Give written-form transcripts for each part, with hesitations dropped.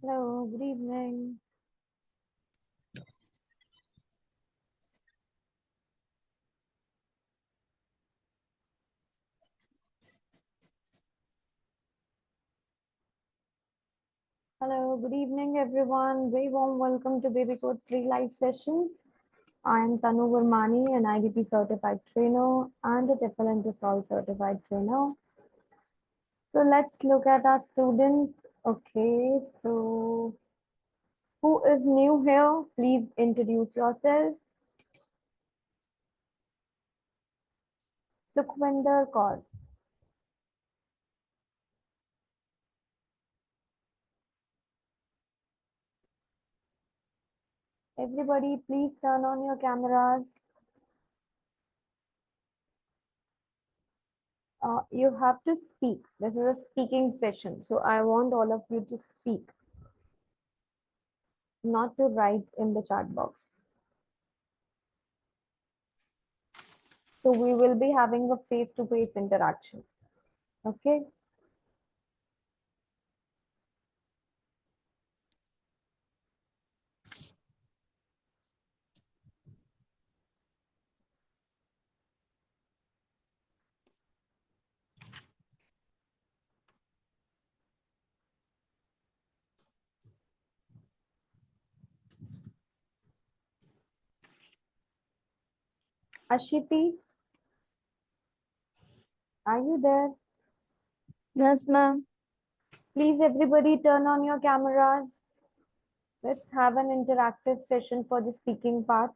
Hello, good evening. Hello, good evening, everyone. Very warm welcome to babycode 3 live sessions. I am Tanu Vermani, an IDP certified trainer and a TEFL and TESOL certified trainer. So let's look at our students. Okay, so who is new here? Please introduce yourself. Sukhwinder Kaur. Everybody, please turn on your cameras. You have to speak. This is a speaking session. So I want all of you to speak, not to write in the chat box. So we will be having a face-to-face interaction. Okay. Ashiti, are you there? Yes, ma'am. Please, everybody turn on your cameras. Let's have an interactive session for the speaking part.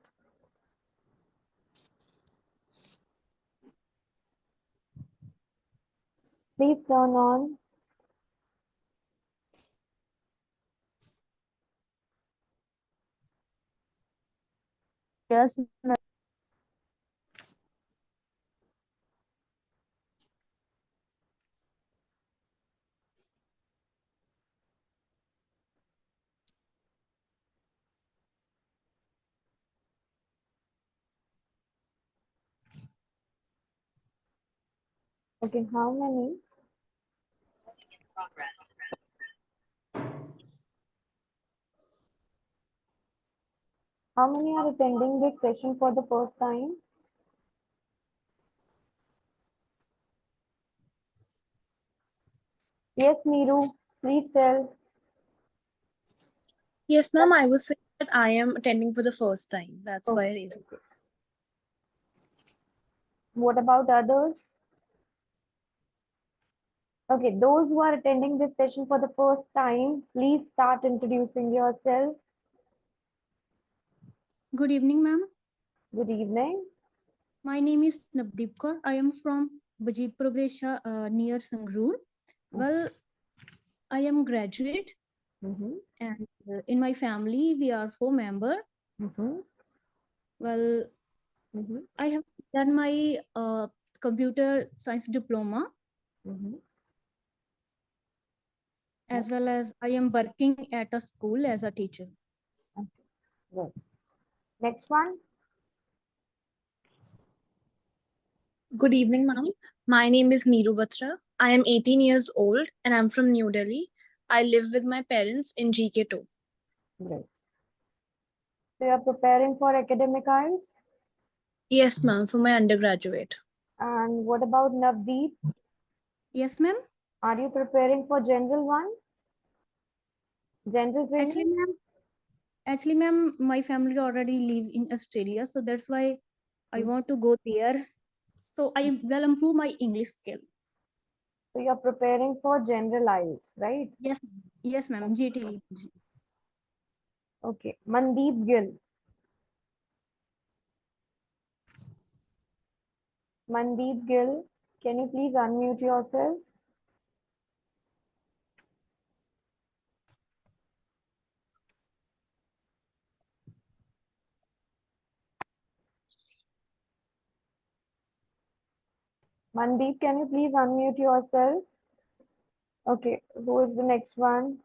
Please turn on. Yes, ma'am. Okay, how many? How many are attending this session for the first time? Yes, Neeru, please tell. Yes, ma'am. I was saying that I am attending for the first time. That's why I Okay. raised. What about others? Okay, those who are attending this session for the first time, please start introducing yourself. Good evening, ma'am. Good evening. My name is Navdeep Kaur. I am from Bajitpur, Odisha, near Sangrur. Well, I am graduate, Mm-hmm. and in my family we are 4 members. Mm-hmm. Well, Mm-hmm. I have done my computer science diploma, Mm-hmm. as well as I am working at a school as a teacher. Okay, good. Next one. Good evening, ma'am. My name is Meeru Batra. I am 18 years old and I'm from New Delhi. I live with my parents in GK2. Great. So you're preparing for academic IELTS. Yes, ma'am, for my undergraduate. And what about Navdeep? Yes, ma'am. Are you preparing for general one? General Actually, training? ma'am. Actually, ma'am, my family already live in Australia, so that's why I want to go there. So I will improve my English skill. So you're preparing for general IELTS, right? Yes, yes, ma'am. GT. Okay. Mandeep Gill. Mandeep Gill, can you please unmute yourself? Mandeep, can you please unmute yourself? Okay, who is the next one?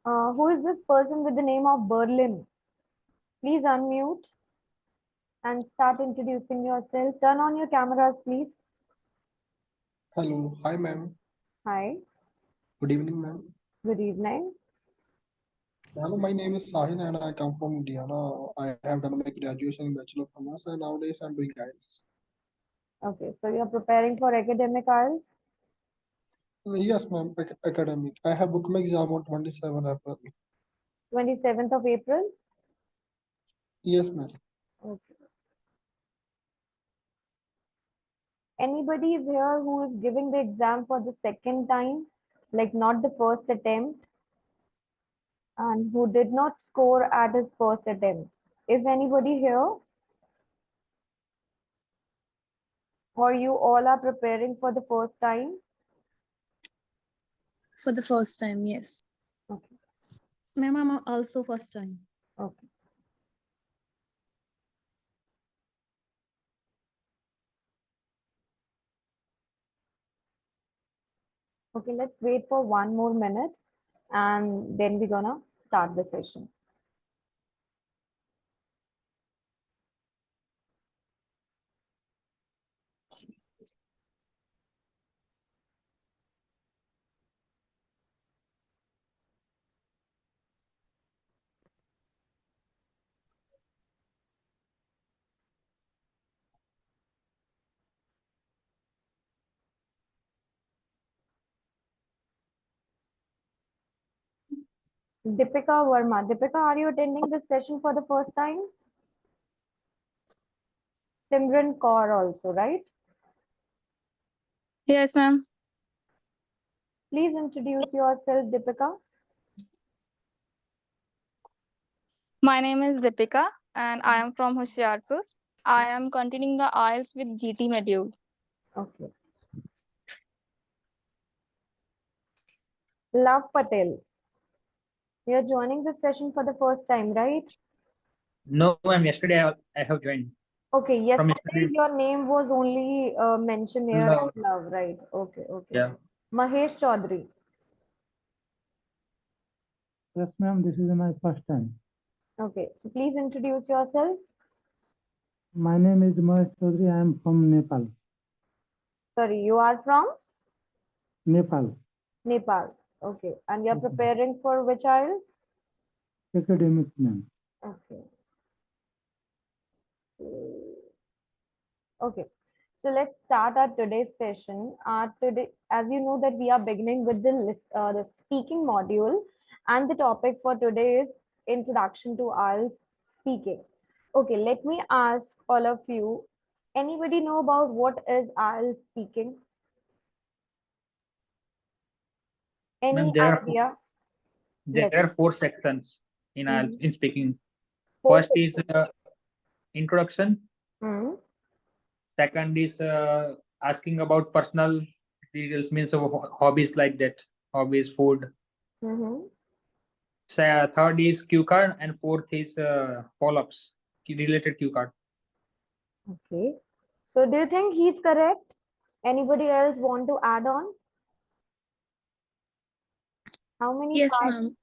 Who is this person with the name of Berlin? Please unmute and start introducing yourself. Turn on your cameras, please. Hello, hi ma'am. Hi, Good evening, ma'am. good evening. Hello, my name is Sahil and I come from Indiana. I have done my graduation in Bachelor of Commerce and nowadays I'm doing IELTS. Okay, so you're preparing for academic IELTS? Yes, ma'am, academic. I have booked my exam on 27 April. 27th of April? Yes, ma'am. Okay. Anybody is here who is giving the exam for the second time, like not the first attempt, and who did not score at his first attempt? Is anybody here? Or you all are preparing for the first time? For the first time, yes. Okay, Ma'am, I'm also first time. okay. Okay, let's wait for 1 more minute and then we're gonna start the session. Deepika Verma. Deepika, are you attending this session for the first time? Simran Kaur also, right? Yes, ma'am. Please introduce yourself, Deepika. My name is Deepika and I am from Hoshiarpur. I am continuing the IELTS with GT module. Okay. Love Patel. You're joining this session for the first time, right? No, ma'am. Yesterday I have joined. Okay, From yesterday yesterday. your name was only mentioned here No. as Love, right? Okay, okay. Yeah. Mahesh Chaudhary. Yes, ma'am, this is my first time. Okay, so please introduce yourself. My name is Mahesh Chaudhary. I am from Nepal. Sorry, you are from Nepal, Nepal. Okay, and you're Okay. preparing for which IELTS? academic, ma'am. Okay. Okay. So let's start our today's session. Today, as you know, that we are beginning with the speaking module, and the topic for today is introduction to IELTS speaking. Okay, let me ask all of you. Anybody know about what is IELTS speaking? Any Ma'am, there idea? there Yes. are four sections in Mhm. in speaking. Four First is sections. introduction. Mhm. Second is asking about personal details, means of hobbies like that, hobbies, food. Mhm. Third is cue card, and fourth is follow-ups related cue card. Okay. So do you think he's correct? Anybody else want to add on? How many Yes, parts? ma'am.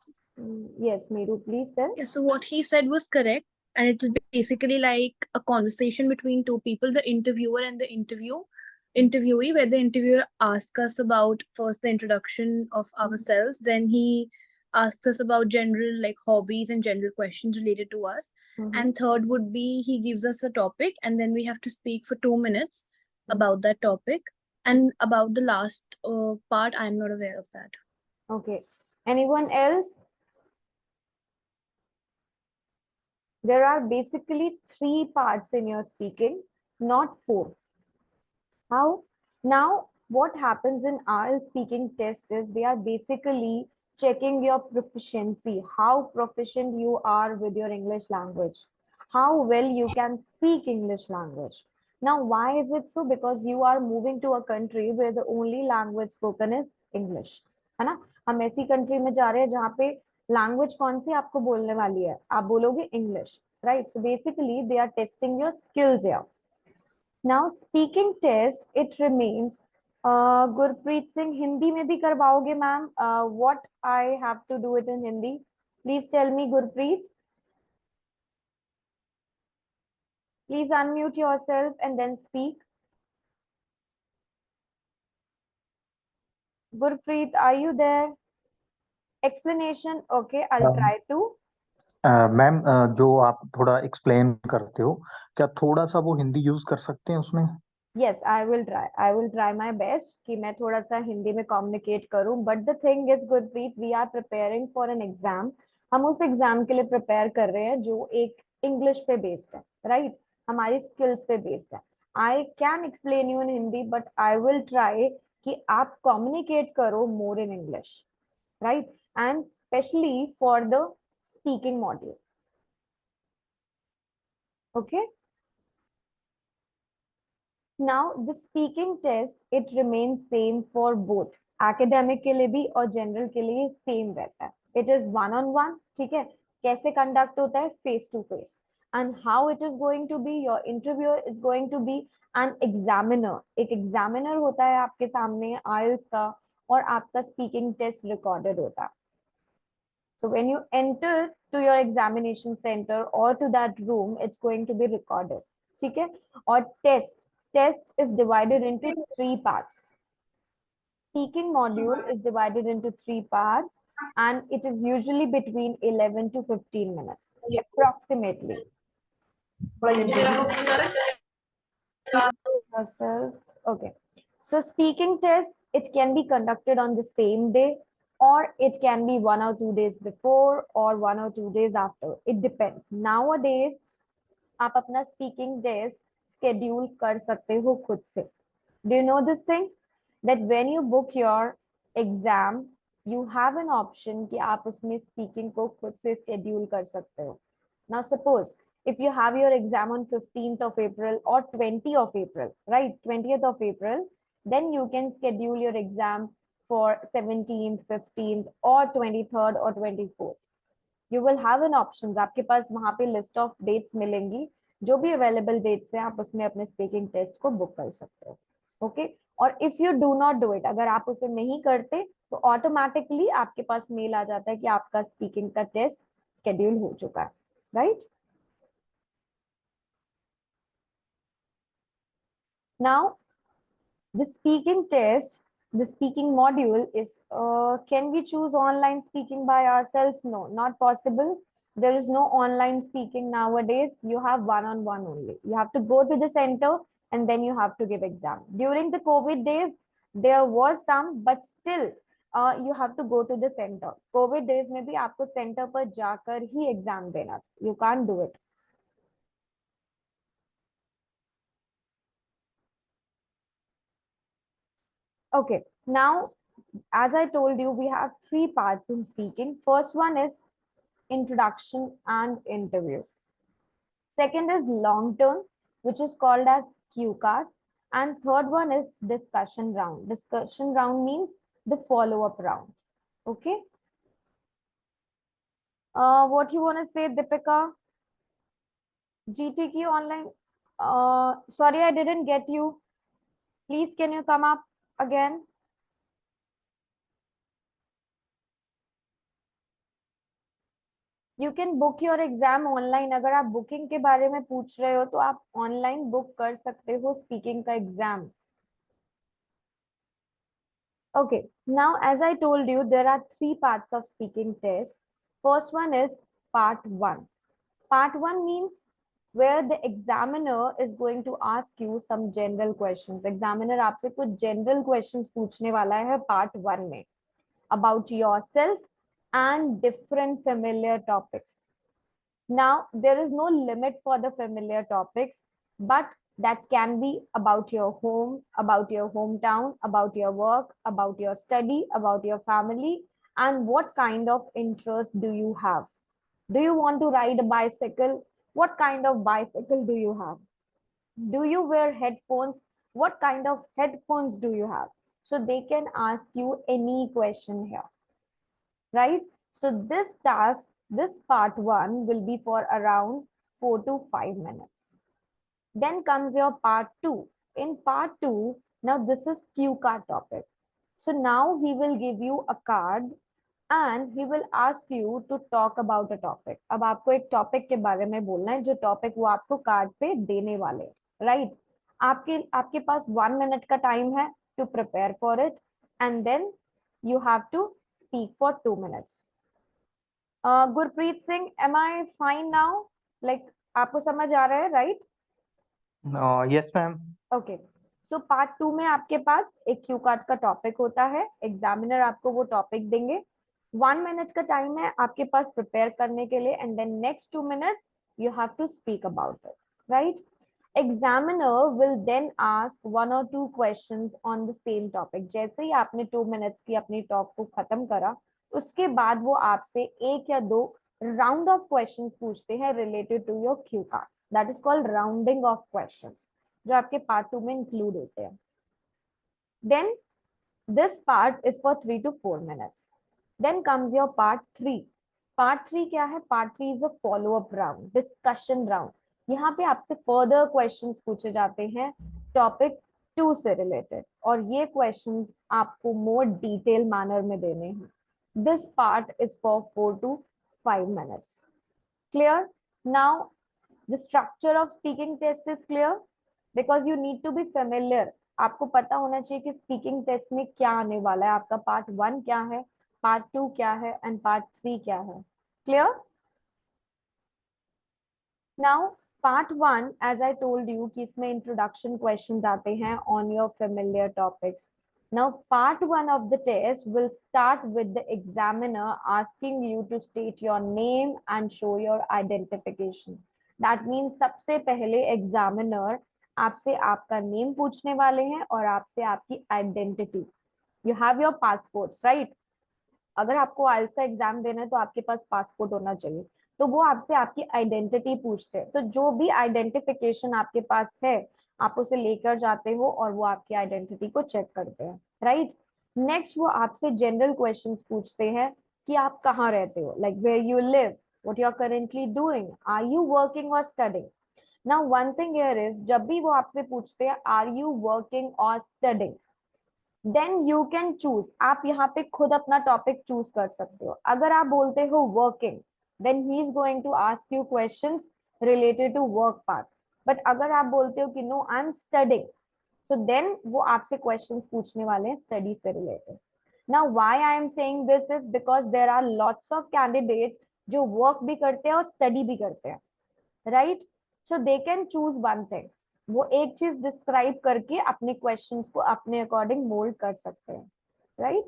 Yes, Meru, please tell. Yeah, so what he said was correct. And it is basically like a conversation between two people, the interviewer and the interviewee, where the interviewer asks us about first the introduction of ourselves, then he asks us about general like hobbies and general questions related to us. Mhm. And third would be he gives us a topic and then we have to speak for 2 minutes Mhm. about that topic. And about the last part, I'm not aware of that. Okay. Anyone else? There are basically 3 parts in your speaking, not 4. How? Now, what happens in IELTS speaking test is they are basically checking your proficiency, how proficient you are with your English language, how well you can speak English language. Now, why is it so? Because you are moving to a country where the only language spoken is English. है ना? हम ऐसी country में जा रहे हैं जहाँ पे लैंग्वेज कौन सी आपको बोलने वाली है? आप बोलोगे English, right? So basically they are testing your skills here. Now speaking test, it remains. Gurpreet Singh, Hindi में भी करवाओगे ma'am? What I have to do it in Hindi? Please tell me, Gurpreet. Please unmute yourself and then speak. Gurpreet, are you there? Explanation, okay, I'll try to. Ma'am जो आप थोड़ा explain करते हो, क्या थोड़ा सा वो हिंदी यूज कर सकते हैं उसमें? Yes, I will try my best कि मैं थोड़ा सा हिंदी में communicate करूं. But the thing is, Gurpreet, we are preparing for an exam. हम उस एग्जाम के लिए प्रिपेयर कर रहे हैं जो एक इंग्लिश पे बेस्ड है, राइट? हमारी स्किल्स पे बेस्ड है. I can explain you in Hindi, but I will try कि आप कम्युनिकेट करो more in English, right? And specially for the speaking module. Okay. Now the speaking test, it remains same for both. Academic के लिए भी और general के लिए same रहता है. It is one on one, ठीक है? कैसे conduct होता है? Face to face. And how it is going to be? Your interviewer is going to be an examiner. एक examiner होता है आपके सामने IELTS का, और आपका speaking test recorded होता है. So when you enter to your examination center or to that room, it's going to be recorded. ठीक है? और test is divided into 3 parts. Speaking module is divided into 3 parts, and it is usually between 11 to 15 minutes approximately. Yourself. Okay. So speaking test, it can be conducted on the same day, or it can be 1 or 2 days before or 1 or 2 days after. It depends. Nowadays, आप अपना speaking test schedule कर सकते हो खुद से. Do you know this thing? That when you book your exam, you have an option कि आप उसमें speaking को खुद से schedule कर सकते हो. Now suppose if you have your exam on 15th of April or 20th of April, right? 20th of April, then you can schedule your exam for 17th, 15th or 23rd or 24th. You will have an options. आपके पास वहां पे list of dates मिलेंगी. जो भी available dates है आप उसमें अपने speaking test को book कर सकते हो. Okay? और if you do not do it, अगर आप उसे नहीं करते तो automatically आपके पास mail आ जाता है कि आपका speaking का test schedule हो चुका है, right? Now, the speaking test, the speaking module is, can we choose online speaking by ourselves? No, not possible. There is no online speaking nowadays. You have one-on-one only. You have to go to the center and then you have to give exam. During the COVID days, there was some, but still, you have to go to the center. COVID days में भी आपको center पर जाकर ही exam देना. You can't do it. Okay, now, as I told you, we have 3 parts in speaking. First one is introduction and interview. Second is long term, which is called as cue card. And third one is discussion round. Discussion round means the follow-up round. Okay. What you want to say, Deepika? GTQ online. Sorry, I didn't get you. Please, can you come up again? You can book your exam online. अगर आप booking के बारे में पूछ रहे हो तो आप online book कर सकते हो speaking का exam. Okay, now as I told you, there are 3 parts of speaking test. First one is part 1. Part 1 means where the examiner is going to ask you some general questions. Examiner आपसे कुछ general questions पूछने वाला है part 1 में about yourself and different familiar topics. Now, there is no limit for the familiar topics, but that can be about your home, about your hometown, about your work, about your study, about your family, and what kind of interest do you have? Do you want to ride a bicycle? What kind of bicycle do you have? Do you wear headphones? What kind of headphones do you have? So they can ask you any question here, right? So this task, this part 1 will be for around 4 to 5 minutes. Then comes your part 2. In part 2, now this is cue card topic. So now he will give you a card and he will ask you to talk about a topic. अब आपको एक topic के बारे में बोलना है जो topic वो आपको card पे देने वाले, right? आपके पास 1 minute का time है to prepare for it, and then You have to speak for 2 minutes. Gurpreet Singh, am I fine now? Like, आपको समझ आ रहा है, right? Yes, ma'am. Okay, so part 2 में आपके पास एक क्यू कार्ड का टॉपिक होता है, एग्जामिनर आपको वो टॉपिक देंगे, 1 मिनट का टाइम है आपके पास प्रिपेयर करने के लिए, and then next 2 minutes you have to speak about it, right? Examiner will then ask 1 or 2 questions on the same topic. जैसे ही आपने 2 minutes की अपनी टॉक को खत्म करा, उसके बाद वो आपसे 1 या 2 राउंड ऑफ क्वेश्चंस पूछते हैं related to your cue card. That is called rounding off questions, जो आपके पार्ट 2 में इंक्लूड होते हैं. Then this part is for 3 to 4 minutes. Then comes your part 3. Part 3 क्या है? Part 3 is a follow up round, discussion round. यहाँ पे आपसे फर्दर क्वेश्चंस पूछे जाते हैं टॉपिक 2 से रिलेटेड, और ये क्वेश्चंस आपको मोर डिटेल मैनर में देने हैं. This part is for 4 to 5 minutes. Clear? Now the structure of speaking test is clear because you need to be familiar. आपको पता होना चाहिए कि स्पीकिंग टेस्ट में क्या आने वाला है, आपका पार्ट 1 क्या है, पार्ट 2 क्या है, एंड पार्ट 3 क्या है. Clear? Now part 1, as I told you, कि इसमें इंट्रोडक्शन क्वेश्चंस आते हैं on your familiar topics. Now, part 1 of the test will start with the examiner asking you to state your name and show your identification. That means सबसे पहले examiner आपसे आपका name पूछने वाले हैं और आपसे आपकी identity. You have your passports, right? अगर आपको IELTS का एग्जाम देना है तो आपके पास पासपोर्ट होना चाहिए. तो वो आपसे आपकी आइडेंटिटी पूछते हैं. तो जो भी आइडेंटिफिकेशन आपके पास है आप उसे लेकर जाते हो और वो आपकी आइडेंटिटी को चेक करते हैं, राइट? नेक्स्ट वो आपसे जनरल क्वेश्चंस पूछते हैं कि आप कहाँ रहते हो, like where you live, what you are currently doing, are you working और studying. Now one thing here is, जब भी वो आपसे पूछते हैं आर यू वर्किंग और studying, then you can choose. आप यहाँ पे खुद अपना टॉपिक चूज कर सकते हो. अगर आप बोलते हो working, then he is going to ask you questions related to work part. But अगर आप बोलते हो कि no I am studying, so then वो आपसे क्वेश्चंस पूछने वाले हैं स्टडी से related. Now why I am saying this is because there are lots of candidate जो वर्क भी करते हैं और स्टडी भी करते हैं, right? So they can choose one thing. वो एक चीज डिस्क्राइब करके अपने क्वेश्चंस को अपने अकॉर्डिंग मोल्ड कर सकते हैं, right?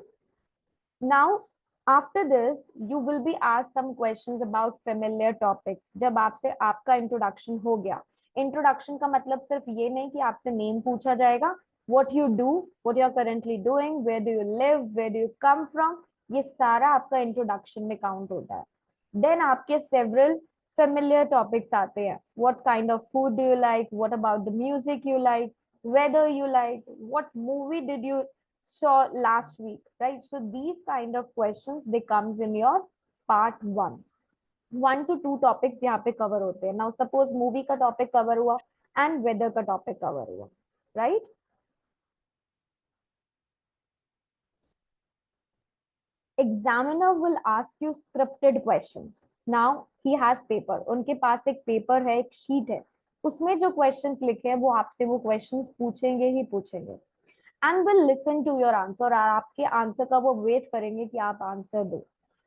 Now after this you will be asked some questions about familiar topics. जब आपसे आपका इंट्रोडक्शन हो गया, इंट्रोडक्शन का मतलब सिर्फ ये नहीं कि आपसे नेम पूछा जाएगा, what you do, what you are currently doing, where do you live, where do you come from, ये सारा आपका इंट्रोडक्शन में काउंट होता है. देन आपके सेवरल familiar topics आते हैं. What kind of food do you like? What about the music you like? Weather you like? What movie did you saw last week? Right? So these kind of questions, they comes in your part 1. 1 to 2 topics यहाँ पे cover होते हैं. Now suppose movie का topic cover हुआ and weather का topic cover हुआ, right? Examiner will ask you scripted questions. Now he has paper. उनके पास एक पेपर है, एक शीट है, उसमें जो क्वेश्चंस लिखे हैं वो आपसे वो क्वेश्चंस पूछेंगे ही पूछेंगे. And will listen to your answer. और आपके आंसर का वो वेट करेंगे कि आप आंसर दो.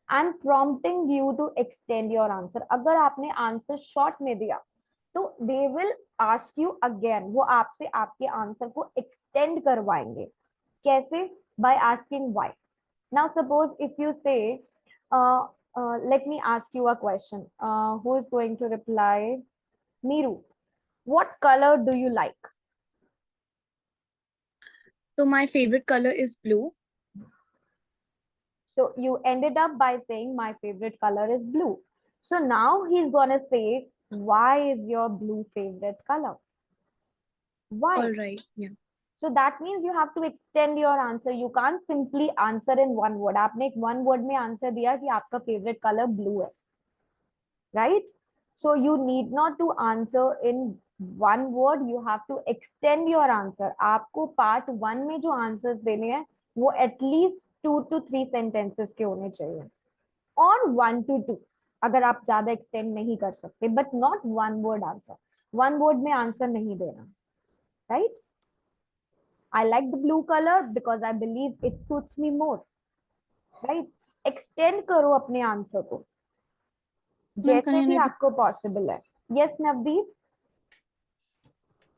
And prompting you to extend your answer. अगर आपने आंसर शॉर्ट में दिया तो they will ask you again. वो आपसे आपके आंसर को एक्सटेंड करवाएंगे. कैसे? By asking why. Now suppose if you say, let me ask you a question. Who is going to reply? Miru. What color do you like? So my favorite color is blue. So you ended up by saying my favorite color is blue. So now he's gonna say, why is your blue favorite color? Why? All right. Yeah. So that means you have to extend your answer. You can't simply answer in one word. आपने एक one word में answer दिया कि आपका favorite color blue है, right? So you need not to answer in one word. You have to extend your answer. आपको part 1 में जो answers देने हैं वो at least 2 to 3 sentences के होने चाहिए, और 1 to 2 अगर आप ज्यादा extend नहीं कर सकते, but not one word answer. One word में answer नहीं देना, right? I like the blue color because I believe it suits me more. Right? Extend करो अपने आंसर को Ma'am, जैसे can भी I, आपको पॉसिबल है. Yes Navdeep.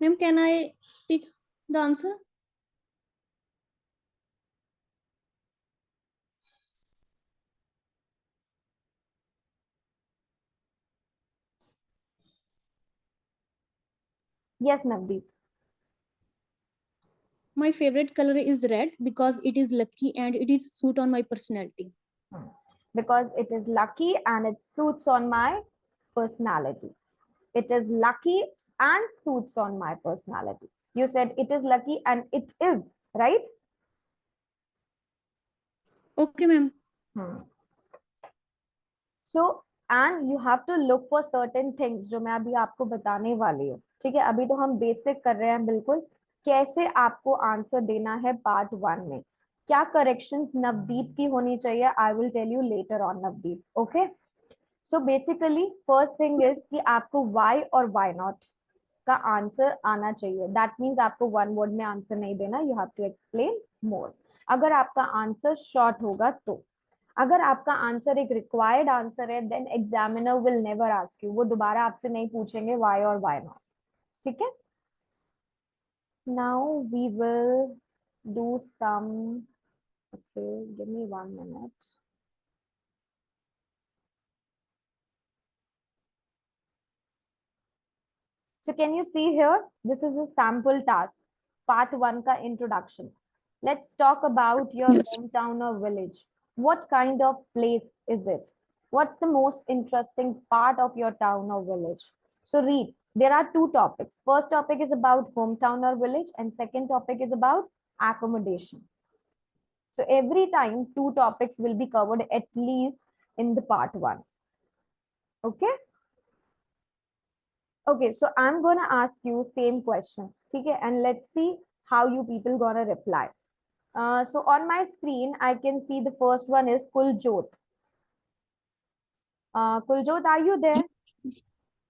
ma'am, can I speak the answer? Yes Navdeep. My favorite color is red because it is lucky and it is suit on my personality. Because it is lucky and it suits on my personality. It is lucky and suits on my personality. You said it is lucky and it is, right? Okay, ma'am. So, and you have to look for certain things जो मैं अभी आपको बताने वाली हूँ. ठीक है, अभी तो हम बेसिक कर रहे हैं बिल्कुल. कैसे आपको आंसर देना है पार्ट 1 में. क्या करेक्शंस नवदीप की होनी चाहिए, I will tell you later on Navdeep. Okay. So basically first thing is कि आपको वाई और वाई नॉट का आंसर आना चाहिए. दैट मीन्स आपको वन वर्ड में आंसर नहीं देना, यू हैव टू एक्सप्लेन मोर. अगर आपका आंसर शॉर्ट होगा तो. अगर आपका आंसर एक रिक्वायर्ड आंसर है then examiner will never ask you, वो दोबारा आपसे नहीं पूछेंगे वाई और वाई नॉट. ठीक है. Now we will do some. Okay, give me 1 minute. So can you see here? This is a sample task. Part 1 ka introduction. Let's talk about your hometown or village. What kind of place is it? What's the most interesting part of your town or village? So read. There are two topics. First topic is about hometown or village and second topic is about accommodation. So every time two topics will be covered at least in the part 1. Okay? Okay, so I'm gonna ask you same questions, okay, and let's see how you people gonna reply. So on my screen, I can see the first one is Kuljot. Kuljot, are you there?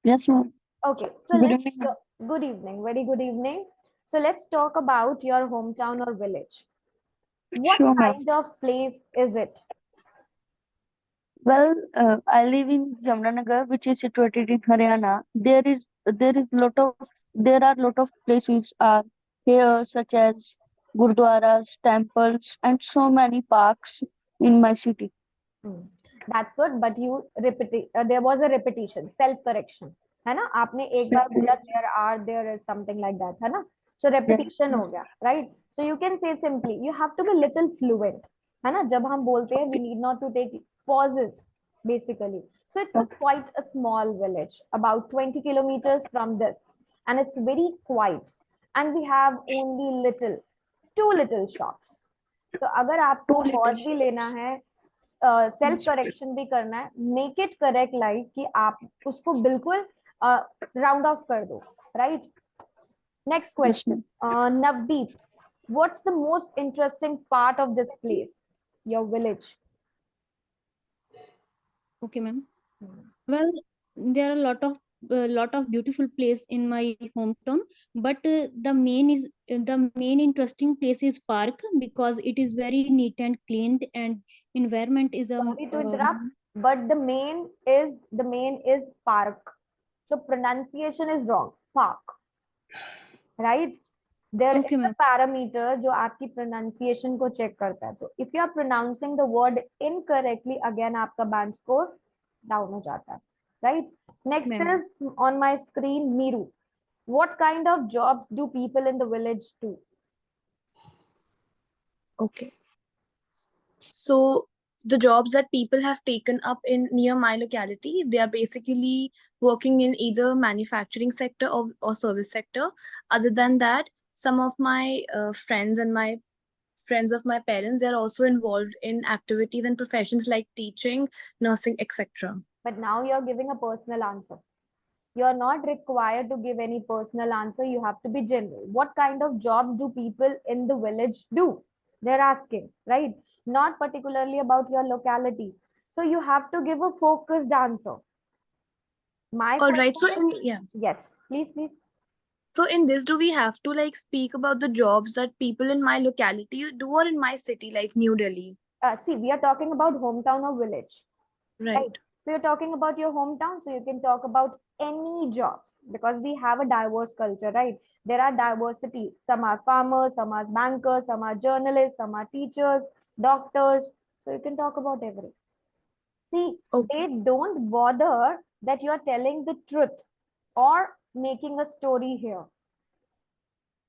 Yes, ma'am. Okay, so Good let's evening, ma'am. good evening, very good evening. So let's talk about your hometown or village. What Sure, ma'am. kind of place is it? Well, I live in Jamnagar, which is situated in Haryana. There are lot of places are here, such as gurdwaras, temples, and so many parks in my city. That's good, but you repeat. There was a repetition, self correction, है ना? आपने एक बार बोला there is something like that, है ना? So repetition हो गया, right? So you can say simply, you have to be little fluent, है ना? जब हम बोलते हैं, we need not to take pauses, basically. So it's quite a small village, about 20 kilometers from this, and it's very quiet, and we have only two little shops. So अगर आपको pause भी लेना है, सेल्फ करेक्शन भी करना है, make it correct like कि आप उसको बिल्कुल राउंड ऑफ कर दो, right? Next question, Navdeep, what's the most interesting part of this place, your village? Okay, ma'am. Well, there are a lot of beautiful place in my hometown, but the main interesting place is park because it is very neat and cleaned and environment is Sorry to interrupt, but the main is park. So pronunciation is wrong. Park, right? There Okay, is a ma'am. parameter जो आपकी pronunciation को check करता है. तो if you are pronouncing the word incorrectly, again आपका band score down हो जाता है, right? Next Ma'am. is on my screen, Miru. What kind of jobs do people in the village do? Okay. So the jobs that people have taken up in near my locality, they are basically working in either manufacturing sector or service sector. Other than that, some of my friends and my friends of my parents, they're also involved in activities and professions like teaching, nursing, etc. But now you're giving a personal answer. You're not required to give any personal answer. You have to be general. What kind of jobs do people in the village do? They're asking, right? Not particularly about your locality. So you have to give a focused answer. My All right. So question in yes, please. So in this, do we have to like speak about the jobs that people in my locality do or in my city, like New Delhi? See, we are talking about hometown or village. Right. So you're talking about your hometown, so you can talk about any jobs because we have a diverse culture, right? There are diversity. Some are farmers, some are bankers, some are journalists, some are teachers, doctors. So you can talk about everything. See, Okay. they don't bother that you're telling the truth or making a story here.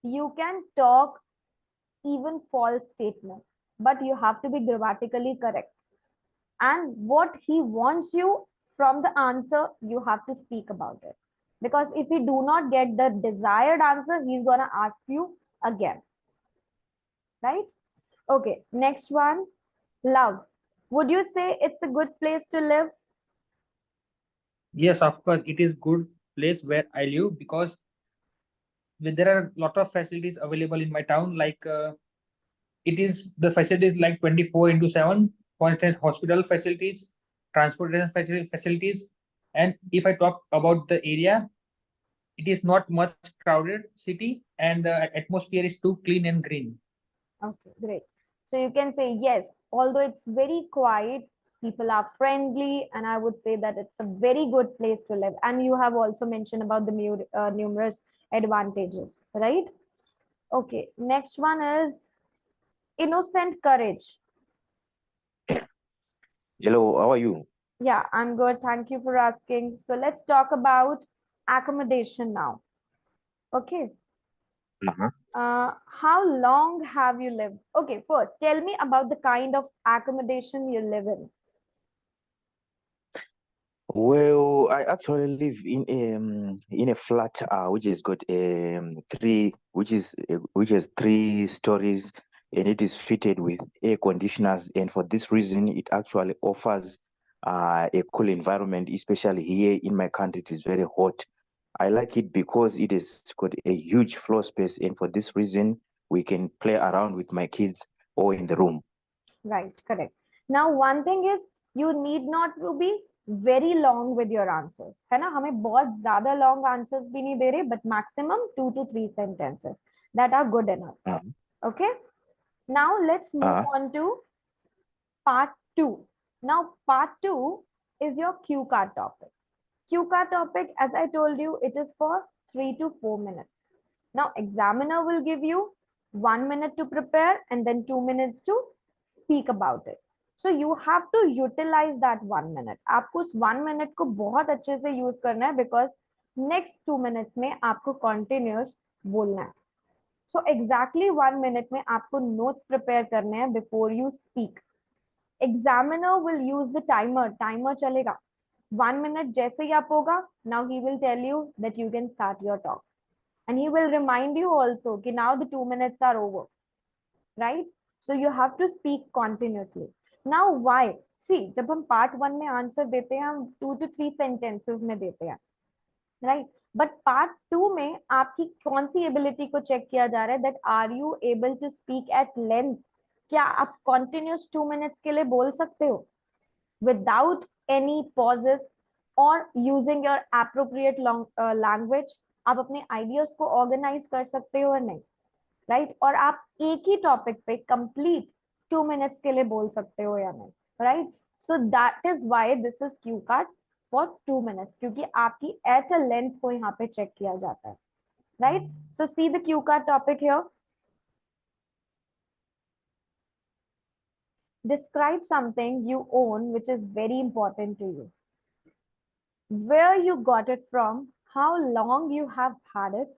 You can talk even false statement, but you have to be grammatically correct. And what he wants you from the answer, you have to speak about it. Because if you do not get the desired answer, he's gonna ask you again. Right? Okay, next one. Love. Would you say it's a good place to live? Yes, of course, it is good place where I live because there are a lot of facilities available in my town. Like it is the facilities like 24 into 7. For instance, hospital facilities, transportation facilities, and if I talk about the area, it is not much crowded city, and the atmosphere is too clean and green. Okay, great. So you can say yes, although it's very quiet, people are friendly, and I would say that it's a very good place to live. And you have also mentioned about the numerous advantages, right? Okay, next one is innocent courage. Hello, how are you? Yeah, I'm good. Thank you for asking. So let's talk about accommodation now. Okay. Uh-huh. How long have you lived? Okay, first, tell me about the kind of accommodation you live in. Well, I actually live in a flat which has got which has 3 stories, and it is fitted with air conditioners, and for this reason it actually offers a cool environment, especially here in my country it is very hot. I like it because it has got a huge floor space, and for this reason we can play around with my kids or in the room. Right, correct. Now, one thing is you need not to be very long with your answers. है ना हमें बहुत ज़्यादा long answers भी नहीं दे रहे, but maximum 2 to 3 sentences that are good enough. Okay. Now let's move on to part 2. Now, part 2 is your cue card topic. Cue card topic, as I told you, it is for 3 to 4 minutes. Now, examiner will give you 1 minute to prepare and then 2 minutes to speak about it. So you have to utilize that 1 minute. आपको उस 1 minute को बहुत अच्छे से use करना है because next 2 minutes में आपको continuous बोलना है. So exactly 1 minute में आपको notes prepare करने हैं before you speak. Examiner will use the timer. Timer चलेगा. 1 minute जैसे ही आप होगा, now he will tell you that you can start your talk. And he will remind you also कि now the 2 minutes are over. Right? So you have to speak continuously. Now why? See, जब हम part 1 में answer देते हैं, हम 2 to 3 sentences में देते हैं. Right? But part 2 में आपकी कौन सी ability को check किया जा रहा है that are you able to speak at length? क्या आप continuous 2 minutes के लिए बोल सकते हो? Without any pauses or using your appropriate language, आप अपने ideas को organize कर सकते हो या नहीं, right? और आप एक ही topic पे complete 2 minutes के लिए बोल सकते हो या नहीं, right? So that is why this is cue card for 2 minutes, क्योंकि आपकी at a length को यहाँ पे check किया जाता है, right? So see the cue card topic here. Describe something you own which is very important to you. Where you got it from, how long you have had it,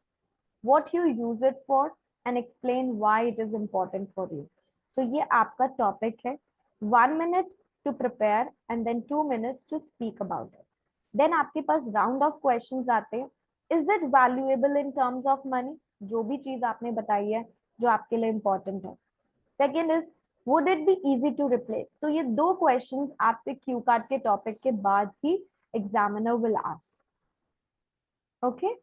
what you use it for, and explain why it is important for you. So ये आपका topic है. 1 minute to prepare and then 2 minutes to speak about it. Then आपके पास round of questions आते हैं. Is it valuable in terms of money? जो भी चीज आपने बताई है जो आपके लिए important है. Second is, would it be easy to replace? तो ये 2 questions आपसे क्यू कार्ड के टॉपिक के बाद ही examiner will ask. Okay?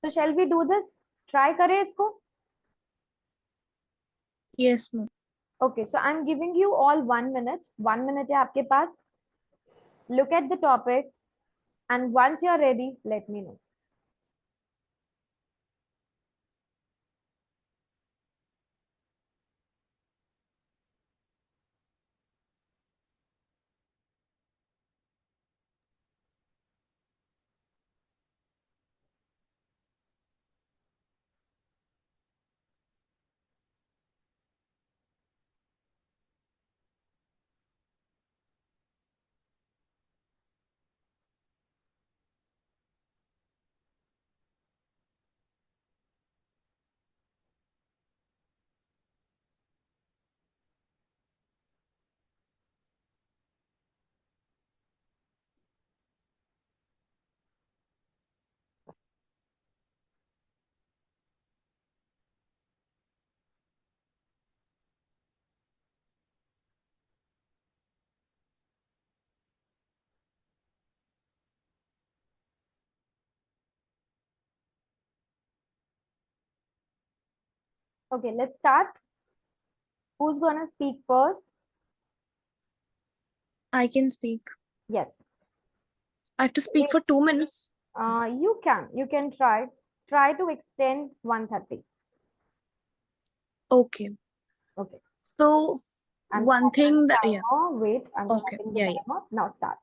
So shall we do this? Try करें इसको? Yes, ma'am. Okay, so I'm giving you all 1 minute. 1 minute है आपके पास. Look at the topic and once you're ready, let me know. Okay, let's start. Who's gonna speak first? I can speak. Yes. I have to speak for 2 minutes. You can try to extend 130. Okay. Okay. So I'm one starting thing the that, yeah. timer. Wait, I'm Okay. starting the Yeah, yeah. timer. Now start.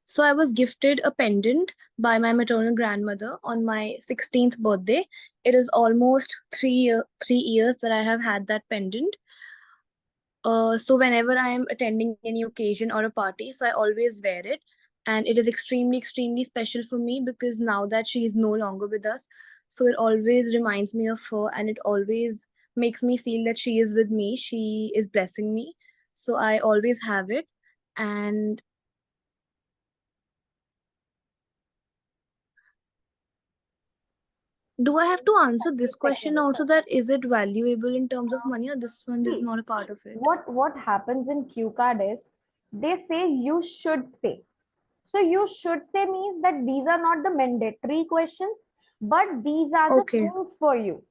So I was gifted a pendant by my maternal grandmother on my 16th birthday. It is almost 3 years that I have had that pendant. So whenever I am attending any occasion or a party, so I always wear it. And it is extremely, extremely special for me because now that she is no longer with us, so it always reminds me of her and it always makes me feel that she is with me. She is blessing me. So I always have it. And do I have to answer this question also, that is it valuable in terms of money, or this one is See, not a part of it? what happens in Q card is they say you should say. So you should say means that these are not the mandatory questions, but these are the Okay. things for you.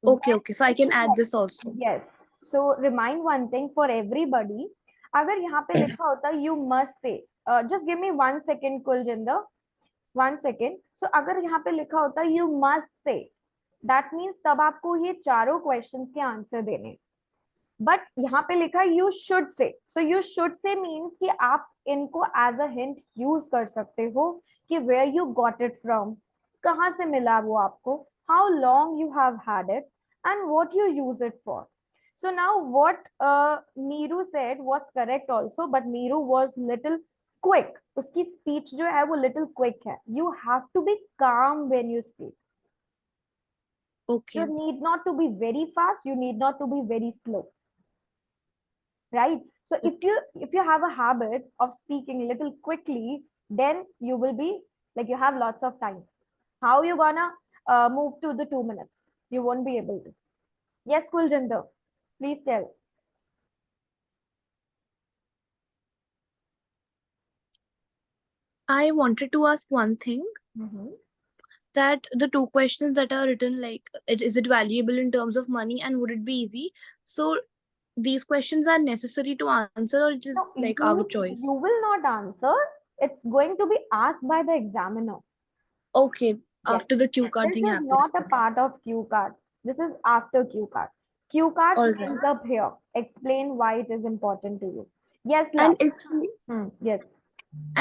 Okay. So I can add this also. Yes. So remind one thing for everybody. अगर यहाँ पे लिखा होता you must say. Just give me 1 second, Kuljinder. 1 second. So अगर यहाँ पे लिखा होता you must say. That means तब आपको ये चारों questions के आंसर देने. बट यहाँ पे लिखा you should say. So you should say means कि आप इनको एज अ हिंट यूज कर सकते हो कि where you got it from, कहाँ से मिला वो आपको, how long you have had it and what you use it for. So now what Meeru said was correct also, but Meeru was little quick. उसकी speech जो है वो little quick है. You have to be calm when you speak. Okay. You need not to be very fast. You need not to be very slow. Right? So if you have a habit of speaking a little quickly, then you will be like you have lots of time. How you gonna move to the 2 minutes? You won't be able to. Yes, Kuljinder, please tell. I wanted to ask one thing, that the two questions that are written, like, is it valuable in terms of money and would it be easy? So these questions are necessary to answer, or it is No, like our choice? you will not answer. It's going to be asked by the examiner. Okay, Yes. after the Q card This thing is happens. not a part of Q card. This is after Q card. Q card All right. ends up here. Explain why it is important to you. Yes, love. And if we, Yes.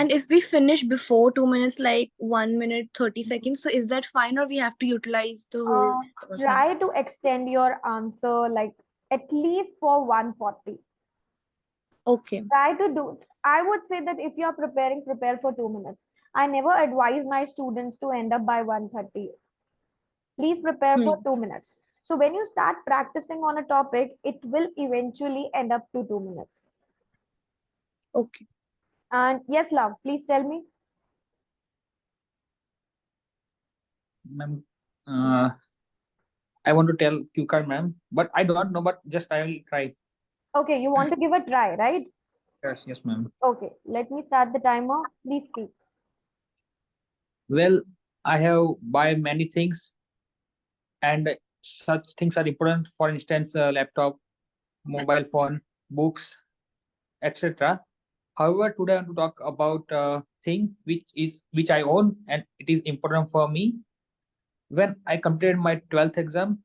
and if we finish before 2 minutes, like 1 minute 30 seconds, so is that fine, or we have to utilize the whole thing? Try to extend your answer like at least for 140. Okay. Try to do. I would say that if you are preparing, prepare for 2 minutes. I never advise my students to end up by 130. Please prepare for 2 minutes. So when you start practicing on a topic, it will eventually end up to 2 minutes. Okay. And yes, love, please tell me. Ma'am, I want to tell Q card, ma'am, but I don't know, but just I will try. Okay, you want to give a try, right? Yes, ma'am. Okay, let me start the timer. Please speak. Well, I have buy many things, and such things are important. For instance, laptop, mobile phone, books, etc. However, today I want to talk about a thing which I own and it is important for me. When I completed my 12th exam,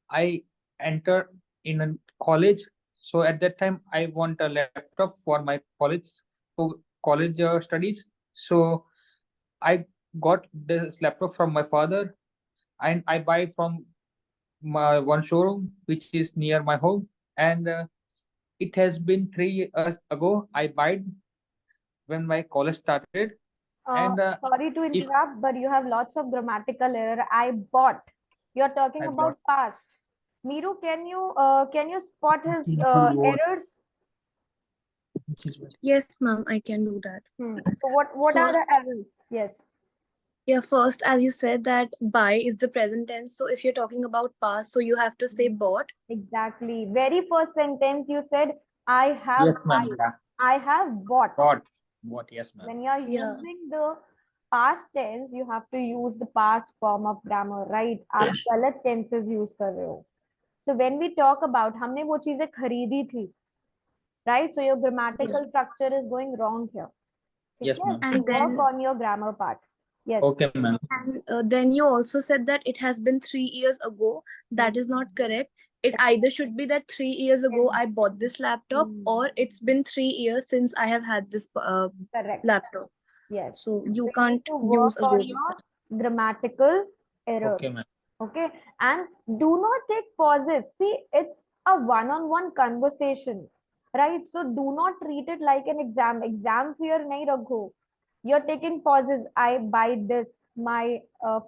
I entered in a college. So at that time, I want a laptop for my college studies. So I got this laptop from my father, and I buy from my one showroom which is near my home. And it has been 3 years ago I buy when my college started. And Sorry to if interrupt, but you have lots of grammatical error. I bought. You're talking I about past. Meeru, can you spot his bought, errors? Yes, ma'am, I can do that. So what are the First, errors? Yes. yeah, first, as you said, that buy is the present tense. So if you're talking about past, so you have to say bought. Exactly. Very first sentence you said, I have yes, ma'am. buy. I have bought. Bought. Yes, ma'am. When you are Yeah. using the past tense you have to use the past form of grammar, right? आप गलत tenses use कर रहे हो. So when we talk about हमने वो चीजें खरीदी थी, right? So your grammatical structure is going wrong here. ठीक Yes, है? ma'am. So And work then on your grammar part. Yes. Okay, ma'am. and then you also said that it has been 3 years ago. That is not correct. It either should be that 3 years ago I bought this laptop, or it's been 3 years since I have had this Correct. laptop. Yes. So you So you need can't to use work ago on with your that. grammatical errors. Okay, ma'am. Okay. And do not take pauses. See, it's a one-on-one conversation, right? So do not treat it like an exam. Exam fear nahi rakho. You're taking pauses. I buy this. My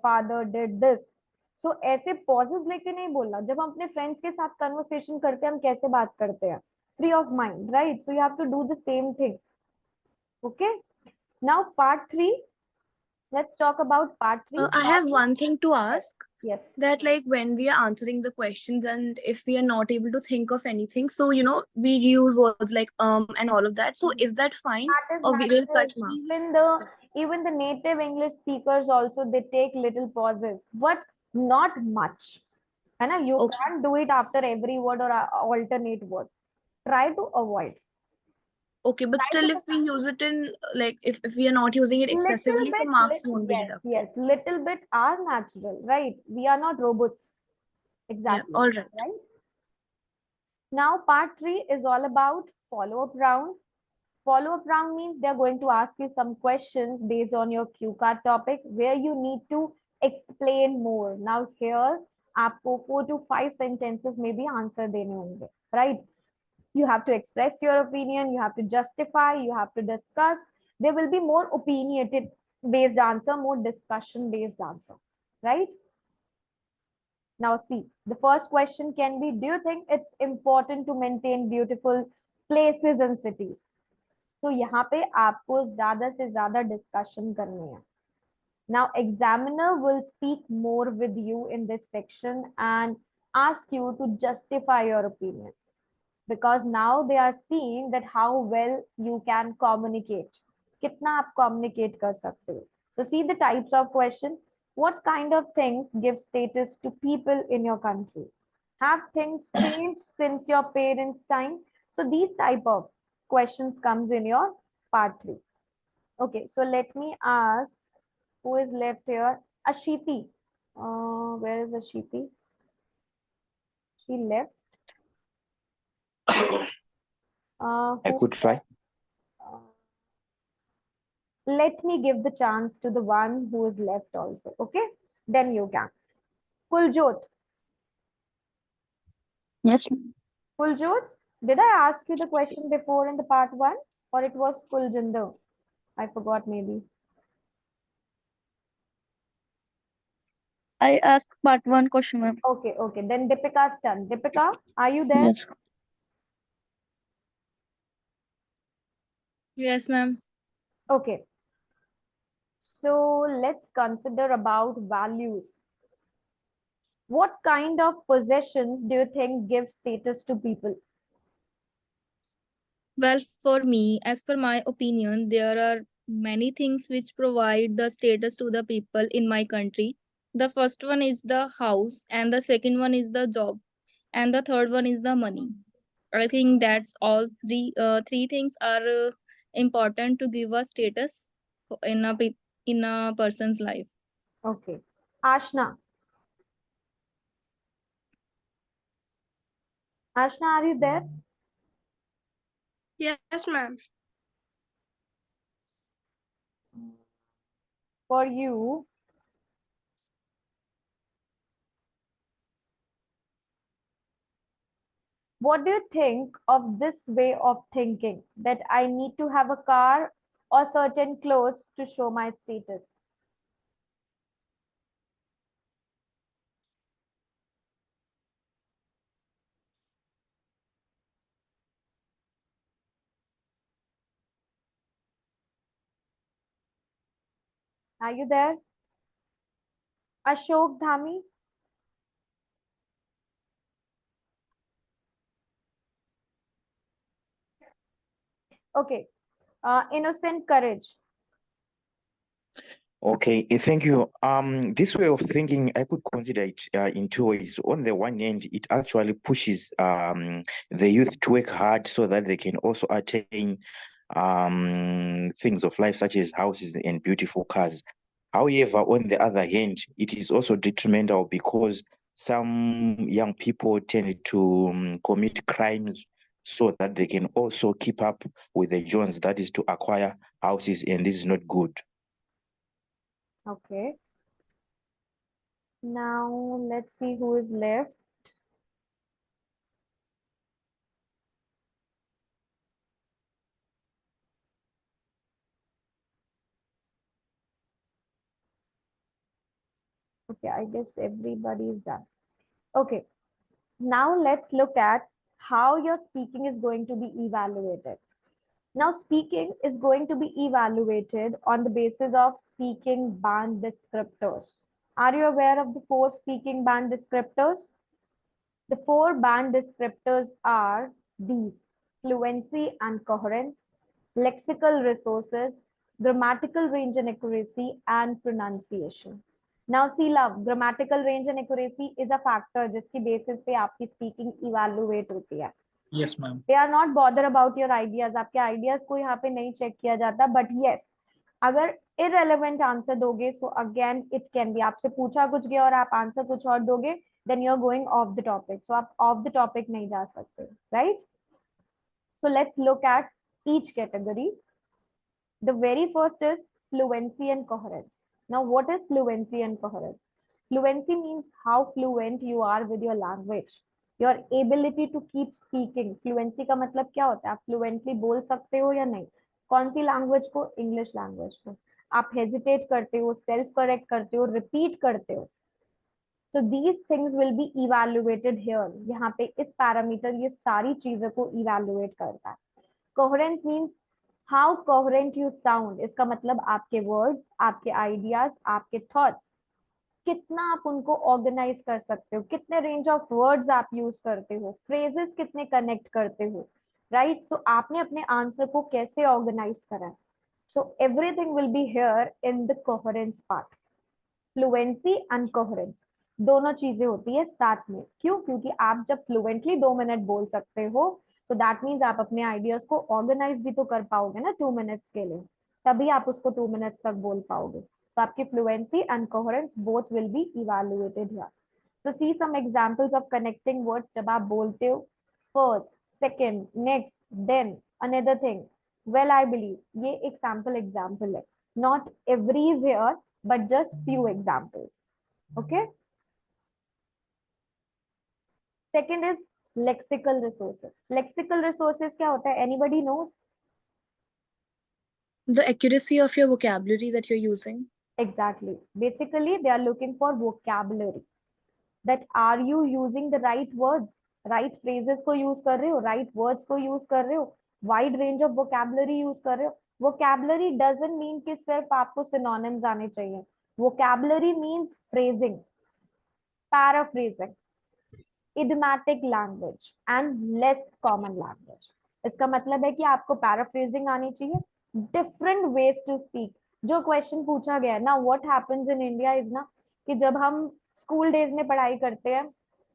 father did this. So ऐसे pauses लेके नहीं बोलना. जब हम अपने friends के साथ conversation करते हैं, हम कैसे बात करते हैं? Free of mind, right? So you have to do the same thing. Okay. Now part 3. Let's talk about part 3. I have one thing to ask. Yes. That like when we are answering the questions, and if we are not able to think of anything, so we use words like and all of that. So is that fine, That is or we will natural. cut marks? Even the native English speakers also, they take little pauses, but not much. And you Okay. can't do it after every word or alternate word. Try to avoid. Okay, but Try still, to if we use it in like if we are not using it excessively, so marks won't be yes, deducted. yes, little bit are natural, right? We are not robots. Yeah, Exactly. all right. Right? Now, part 3 is all about follow-up round. Follow-up round means they're going to ask you some questions based on your cue card topic where you need to explain more. Now here, आपको 4 to 5 sentences में भी answer देने होंगे, right? You have to express your opinion, you have to justify, you have to discuss. There will be more opinionated based answer, more discussion based answer, right? Now see, the first question can be, do you think it's important to maintain beautiful places and cities? तो यहाँ पे आपको ज्यादा से ज्यादा discussion करनी है. Now examiner will speak more with you in this section and ask you to justify your opinion, because now they are seeing that how well you can communicate. कितना आप communicate कर सकते हो. So see the types of question. What kind of things give status to people in your country? Have things changed since your parents' time? So these type of questions comes in your part 3. Okay, so let me ask who is left here. Ashiti. Where is Ashiti? She left. I could try. Let me give the chance to the one who is left also. Okay, then you can. Kuljot. Yes. Kuljot, did I ask you the question before in the part 1, or it was Kuljinder? I forgot maybe. I asked part 1 question, ma'am. Okay, okay. Then Deepika's turn. Deepika, are you there? Yes. Yes, ma'am. Okay. So let's consider about values. What kind of possessions do you think give status to people? Well, for me, as per my opinion, there are many things which provide the status to the people in my country. The first one is the house, and the second one is the job, and the third one is the money. I think that's all three things are important to give a status in in a person's life. Okay. Ashna. Ashna, are you there? Yes, ma'am. For you, what do you think of this way of thinking that I need to have a car or certain clothes to show my status? Are you there? Ashok Dhami? Okay. Innocent courage. Okay, thank you. This way of thinking, I could consider it in two ways. On the one hand, it actually pushes the youth to work hard so that they can also attain things of life such as houses and beautiful cars. However, on the other hand, it is also detrimental because some young people tend to commit crimes so that they can also keep up with the Jones, that is to acquire houses, and this is not good. Okay. Now let's see who is left. Okay, I guess everybody is done. Okay, now let's look at how your speaking is going to be evaluated. Now, speaking is going to be evaluated on the basis of speaking band descriptors. Are you aware of the 4 speaking band descriptors? The 4 band descriptors are these: fluency and coherence, lexical resources, grammatical range and accuracy, and pronunciation. Now, see love, grammatical range and accuracy is a factor जिसकी basis पे आपकी speaking evaluate होती है. Yes, ma'am. They are not bother about your ideas. आपके ideas को यहाँ पे नहीं check किया जाता. But yes, अगर irrelevant answer दोगे, so again it can be. आपसे पूछा कुछ गया और आप answer कुछ और दोगे, then you're going off the topic. So आप off the topic नहीं जा सकते, right? So let's look at each category. The very first is fluency and coherence. Now, what is fluency and coherence? Fluency means how fluent you are with your language. Your ability to keep speaking. Fluency का मतलब क्या होता है? आप fluently बोल सकते हो या नहीं? कौन सी language को? English language को. आप hesitate करते हो, self correct करते हो, repeat करते हो. So these things will be evaluated here. यहाँ पे इस parameter ये सारी चीजों को evaluate करता है. Coherence means how coherent you sound. इसका मतलब आपके words, आपके ideas, आपके thoughts, कितना आप उनको ऑर्गेनाइज कर सकते हो, कितने रेंज ऑफ वर्ड्स आप यूज करते हो, फ्रेजेस कितने कनेक्ट करते हो, राइट? तो आपने अपने आंसर को कैसे ऑर्गेनाइज करा है. So everything will be here in the coherence part. Fluency and coherence दोनों चीजें होती है साथ में. क्यों? क्योंकि आप जब फ्लुएंटली 2 मिनट बोल सकते हो तो दैट मीन्स आप अपने आइडियाज को ऑर्गेनाइज भी तो कर पाओगे ना 2 मिनट्स के लिए, तभी आप उसको 2 मिनट्स तक बोल पाओगे. So आपकी fluency and coherence both will be evaluated here. So see some examples of connecting words जब आप बोलते हो. First, second, next, then, another thing. Well, I believe ये एक sample example है. Not every is here, but just few examples. Okay. Second is lexical resources. Lexical resources क्या होता है? Anybody knows? The accuracy of your vocabulary that you're using. Exactly. Basically, they are looking for vocabulary. That are you using the right words, right phrases को use कर रहे हो, right words को use कर रहे हो, wide range of vocabulary use कर रहे हो. Vocabulary doesn't mean कि सिर्फ आपको synonyms आने चाहिए. Vocabulary means phrasing, paraphrasing, idiomatic language and less common language. इसका मतलब है कि आपको paraphrasing आनी चाहिए, different ways to speak. जो क्वेश्चन पूछा गया है ना, what happens in India is ना कि जब हम स्कूल डेज में पढ़ाई करते हैं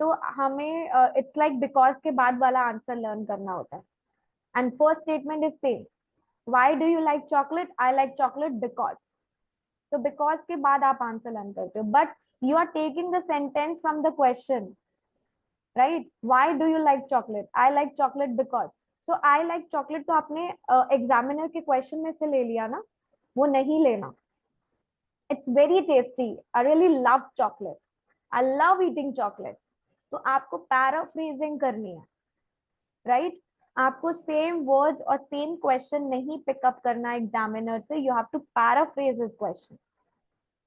तो हमें इट्स लाइक बिकॉज के बाद वाला आंसर लर्न करना होता है. And first statement is same. Why do you like chocolate? I like chocolate because. तो बिकॉज के बाद आप आंसर लर्न करते हो, but you are taking the sentence from the question, right? Why do you like chocolate? I like chocolate because. So I like chocolate तो आपने examiner के question में से ले लिया ना, वो नहीं लेना. It's very tasty. I really love chocolate. I love eating chocolates. तो आपको paraphrasing करनी है, right? आपको same words और same question नहीं pick up करना examiner से. You have to paraphrase his question.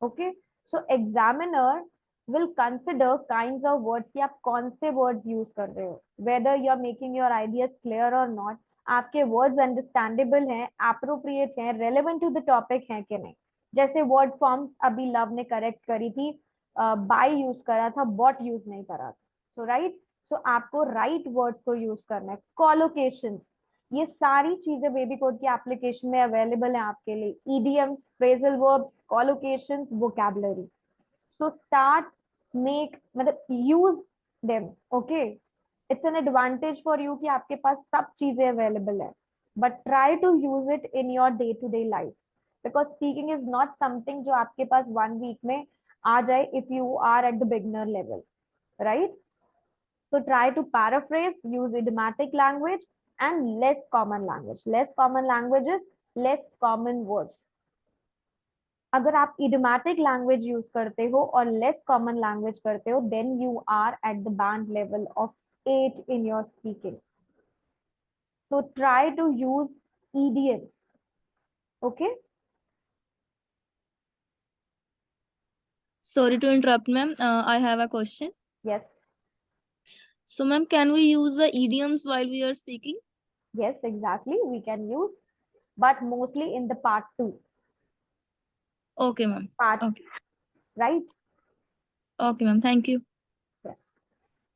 Okay? So examiner will consider kinds of words कि आप कौन से words use कर रहे हो. Whether you are making your ideas clear or not. आपके words understandable हैं, appropriate हैं, relevant to the topic हैं कि नहीं. जैसे वर्ड फॉर्म्स अभी लव ने करेक्ट करी थी, बाय यूज करा था, बॉट यूज नहीं करा था. सो राइट, सो आपको राइट वर्ड्स को यूज करना है. कॉलोकेशंस, ये सारी चीजें बेबी कोड की एप्लीकेशन में अवेलेबल है आपके लिए. idioms, phrasal verbs, collocations, vocabulary. So start, make, मतलब use them. Okay, it's an advantage for you कि आपके पास सब चीजें अवेलेबल है, but try to use it in your day to day life, because speaking is not something जो आपके पास 1 week में आ जाए if you are at the beginner level, right? So try to paraphrase, use idiomatic language and less common language. Less common languages, less common words. अगर आप idiomatic language use करते हो और less common language करते हो, then you are at the band level of 8 in your speaking. So try to use idioms. Okay? Sorry to interrupt, ma'am. I have a question. Yes. So, ma'am, can we use the idioms while we are speaking? Yes, exactly. We can use, but mostly in the part 2. Okay, ma'am. Part, Okay. right? Okay, ma'am. Thank you. Yes.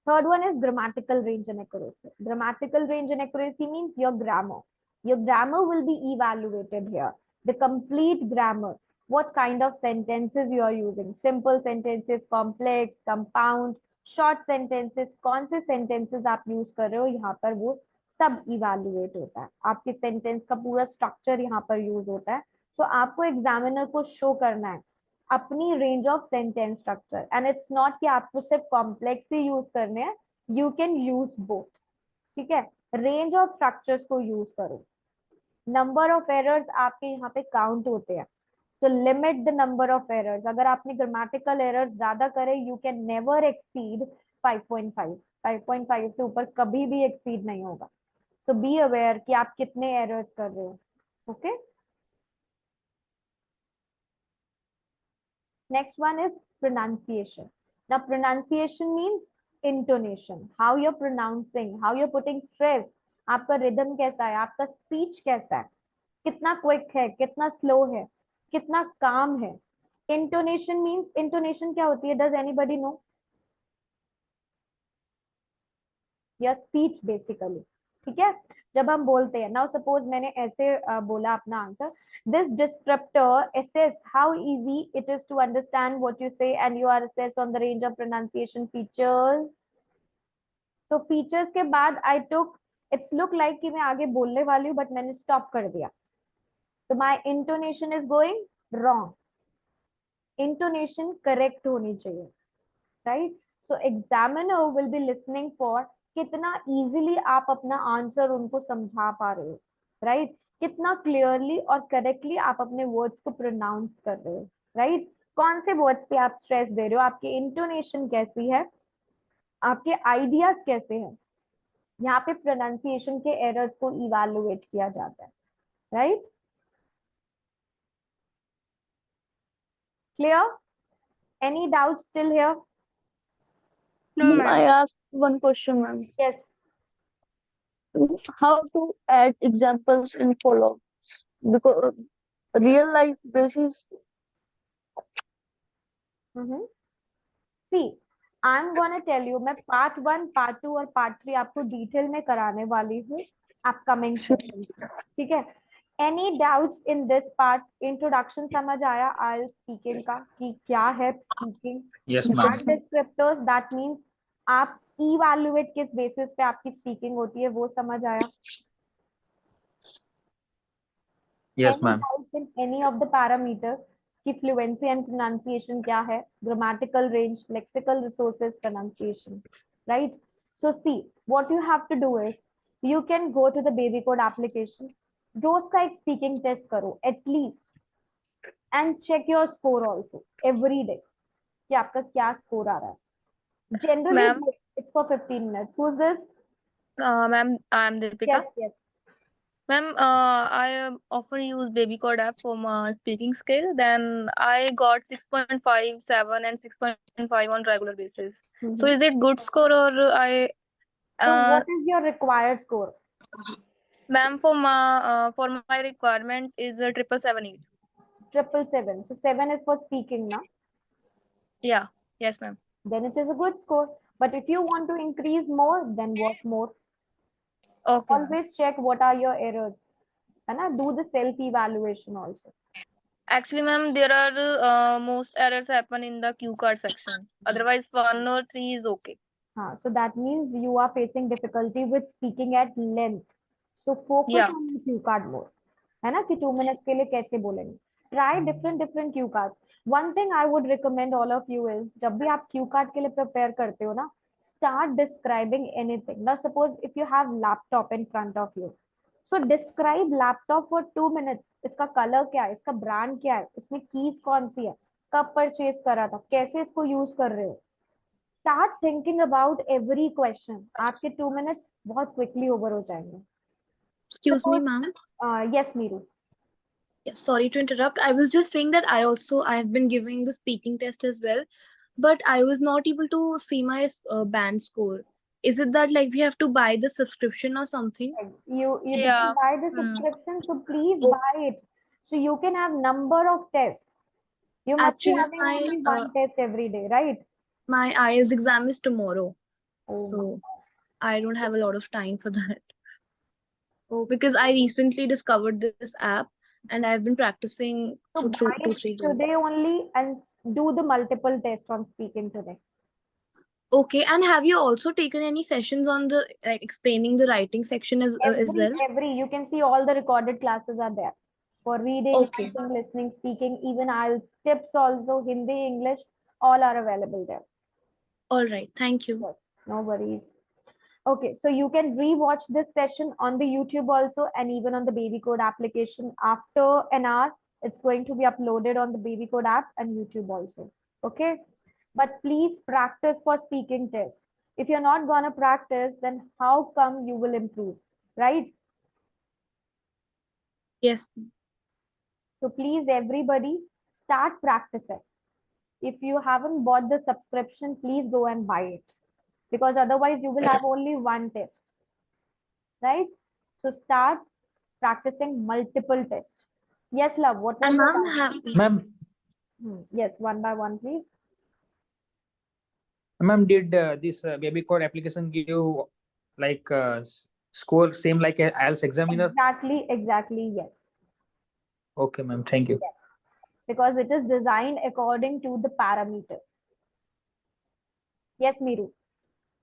Third one is grammatical range and accuracy. Grammatical range and accuracy means your grammar. Your grammar will be evaluated here. The complete grammar. What kind of sentences you are using. Simple sentences, complex, compound, short sentences. कौन से sentences आप use कर रहे हो, यहाँ पर वो सब evaluate होता है. आपके sentence का पूरा structure यहाँ पर use होता है. So आपको examiner को show करना है अपनी range of sentence structure. And it's not कि आपको सिर्फ कॉम्प्लेक्स ही यूज करने हैं, यू कैन यूज बोथ. ठीक है, रेंज ऑफ स्ट्रक्चर्स को यूज करो. नंबर ऑफ एरर्स आपके यहाँ पे काउंट होते हैं, तो limit the number of errors. अगर आपने ग्रामेटिकल एरर्स ज्यादा करे, यू कैन नेवर एक्सीड 5.5. 5.5 से ऊपर कभी भी एक्सीड नहीं होगा. सो बी अवेयर कि आप कितने एरर्स कर रहे हो. Okay. Next one is pronunciation. Now, pronunciation means intonation, how you're pronouncing, how you're putting stress. आपका rhythm कैसा है, आपका speech कैसा है, कितना quick है, कितना slow है, कितना calm है. Intonation means, intonation क्या होती है? Does anybody know? Your speech basically. ठीक है, जब हम बोलते हैं, नाउ सपोज मैंने ऐसे बोला अपना answer, this descriptor assess how easy it is to understand what you say and you are assessed on the range of pronunciation features. So features के बाद I took, it's look like कि मैं आगे बोलने वाली हूँ but मैंने stop कर दिया, so my intonation is going wrong. Intonation correct होनी चाहिए, right? So examiner will be listening for कितना इजीली आप अपना आंसर उनको समझा पा रहे हो, राइट? कितना क्लियरली और करेक्टली आप अपने वर्ड्स को प्रोनाउंस कर रहे हो, राइट? कौन से वर्ड्स पे आप स्ट्रेस दे रहे हो, आपकी इंटोनेशन कैसी है, आपके आइडियाज कैसे हैं. यहाँ पे प्रोनाउंसिएशन के एरर्स को इवैल्यूएट किया जाता है, right? Clear? Any doubt still here? No, I asked one question, ma'am. Yes. How to add examples in follow? Because real life basis. See, I'm gonna tell you, मैं part 1, part 2 और part 3 आपको detail में कराने वाली हूँ upcoming sessions में. ठीक है, any doubts in this part? Introduction समझ आया आईएलटीएस स्पीकिंग का कि क्या है speaking? Yes, ma'am. Descriptors, that means आप इवैल्यूएट किस बेसिस पे आपकी स्पीकिंग होती है, वो समझ आया? Yes, Any ma'am. doubts in any of the parameters कि fluency and pronunciation क्या है, grammatical range, lexical resources, pronunciation, right? So see, what you have to do is you can go to the babycode application, रोज का एक speaking test करो at least, and check your score also every day कि आपका क्या score आ रहा है. Generally, Ma'am. it's for 15 minutes. Who's this? Ma'am, I am Deepika. Yes, yes. Ma'am, I often use babycode app for my speaking skill. Then I got 6.57 and 6.5 on regular basis. So is it good score or I? So what is your required score? Ma'am, for my requirement is 777 777. So 7 is for speaking, na? Yeah. Yes, ma'am. Then it is a good score. But if you want to increase more, then what more? Okay, ma'am. Always check what are your errors. And do the self-evaluation also. Actually, ma'am, there are most errors happen in the cue card section. Otherwise, 1 or 3 is okay. So that means you are facing difficulty with speaking at length. So focus Yeah. on the cue card more. है ना कि 2 minutes के लिए कैसे बोलेंगे. Try different cue cards. One thing I would recommend all of you is जब भी आप cue card के लिए prepare करते हो ना, start describing anything. Now suppose if you have laptop in front of you, so describe laptop for 2 minutes. इसका color क्या है, इसका brand क्या है, इसमें keys कौन सी है, कब purchase करा था, कैसे इसको use कर रहे हो. Start thinking about every question. आपके 2 minutes बहुत quickly over हो जाएंगे. Excuse me, ma'am. Yes, Meeru. Yeah, sorry to interrupt. I was just saying that I have been giving the speaking test as well, but I was not able to see my band score. Is it that like we have to buy the subscription or something? You Yeah. didn't buy the subscription, so please buy it. So you can have number of tests. You must be Actually, having only one test every day, right? my IELTS exam is tomorrow, Oh so I don't have a lot of time for that. Okay. Because I recently discovered this app and I've been practicing So for buy 2-3 it days. today only and do the multiple tests on speaking today. Okay, and have you also taken any sessions on the like explaining the writing section as well? Every you can see all the recorded classes are there for reading, Okay. writing, listening, speaking, even IELTS tips also, Hindi, English, all are available there. All right, thank you. Yes, no worries. Okay, so you can rewatch this session on the YouTube also and even on the babycode application. After an hour, it's going to be uploaded on the babycode app and YouTube also. Okay, but please practice for speaking test. If you're not gonna practice, then how come you will improve, right? Yes. So please, everybody, start practicing. If you haven't bought the subscription, please go and buy it, because otherwise you will have only one test, right? So start practicing multiple tests. Yes, love. What was And your ma'am, doubt? Ma'am, Yes, one by one, please. ma'am, did this baby code application give you like score same like a IELTS examiner? Exactly, yes. Okay, ma'am. Thank you. Yes, because it is designed according to the parameters. Yes, Meeru.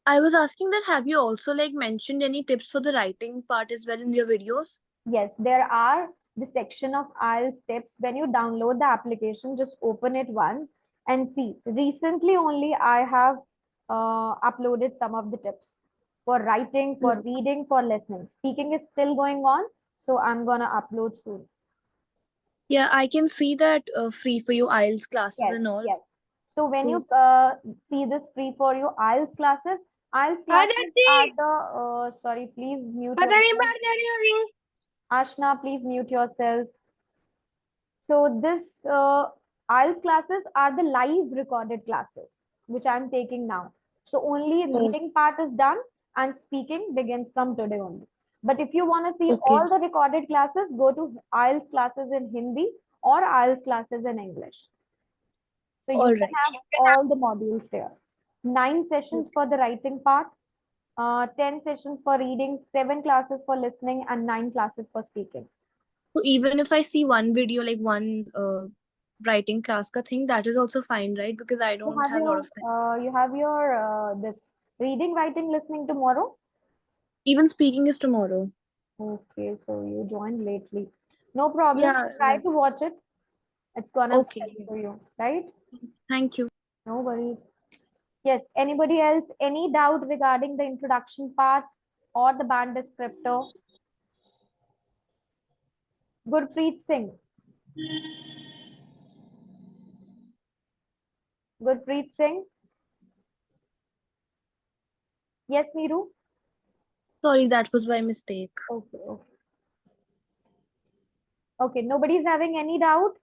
I was asking that have you also like mentioned any tips for the writing part as well in your videos? Yes, there are the section of IELTS tips. When you download the application, just open it once and see. Recently only I have uploaded some of the tips for writing, for reading, for listening. Speaking is still going on, so I'm gonna upload soon. Yeah, I can see that free for you IELTS classes and all. Yes. So when you see this free for you IELTS classes are the sorry, please mute yourself. Ashna, please mute yourself. So this IELTS classes are the live recorded classes, which I'm taking now. So only reading part is done and speaking begins from today only. But if you want to see all the recorded classes, go to IELTS classes in Hindi or IELTS classes in English. So you can have all the modules there. 9 sessions for the writing part, 10 sessions for reading, 7 classes for listening, and 9 classes for speaking. So even if I see one video, like one writing class ka thing, that is also fine, right? Because I don't have a lot of time. You have your this reading, writing, listening tomorrow. Even speaking is tomorrow. Okay, so you joined lately. No problem. Yeah, Try to watch it. It's gonna be help for you, right? Thank you. No worries. Yes. Anybody else? Any doubt regarding the introduction part or the band descriptor? Gurpreet Singh. Gurpreet Singh. Yes, Meeru. Sorry, that was by mistake. Okay. Okay. Nobody's having any doubt.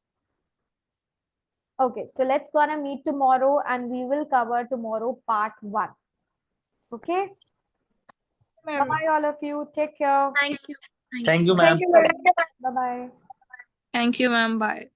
Okay, so let's gonna meet tomorrow and we will cover tomorrow part 1. Okay. Bye all of you. Take care. Thank you. Thank you, ma'am. Bye bye. Thank you, ma'am. Bye.